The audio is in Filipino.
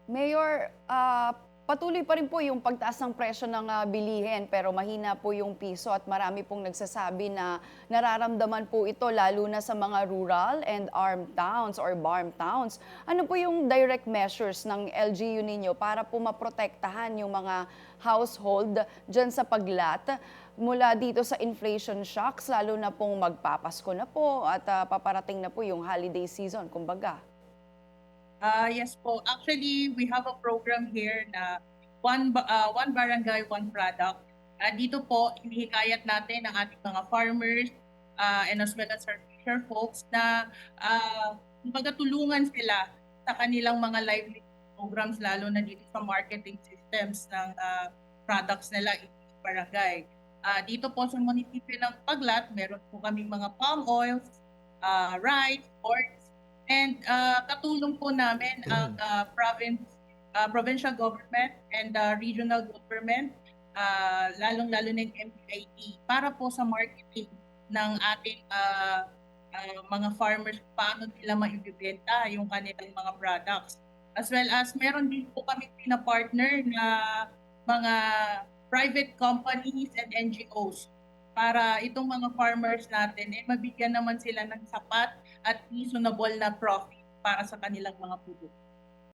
Mayor, patuloy pa rin po yung pagtaas ng presyo ng bilihin pero mahina po yung piso at marami pong nagsasabi na nararamdaman po ito lalo na sa mga rural and armed towns or farm towns. Ano po yung direct measures ng LGU ninyo para po maprotektahan yung mga household dyan sa paglat mula dito sa inflation shocks lalo na pong magpapasko na po at paparating na po yung holiday season, kumbaga? Yes po. Actually, we have a program here na one barangay, one product. Dito po, hinihikayat natin ang ating mga farmers and as well as our fisher folks na kumbaga tulungan sila sa kanilang mga livelihood programs lalo na dito sa marketing systems ng products nila in each barangay. Dito po sa munisipyo ng Paglat, meron po kaming mga palm oils, rice, oats, and katulong po namin ang provincial government and regional government, lalong-lalo na yung MPIT, para po sa marketing ng ating mga farmers, paano nila maibibenta yung kanilang mga products. As well as meron din po kami pina-partner na mga private companies and NGOs para itong mga farmers natin mabigyan naman sila ng sapat at reasonable na profit para sa kanilang mga produkto.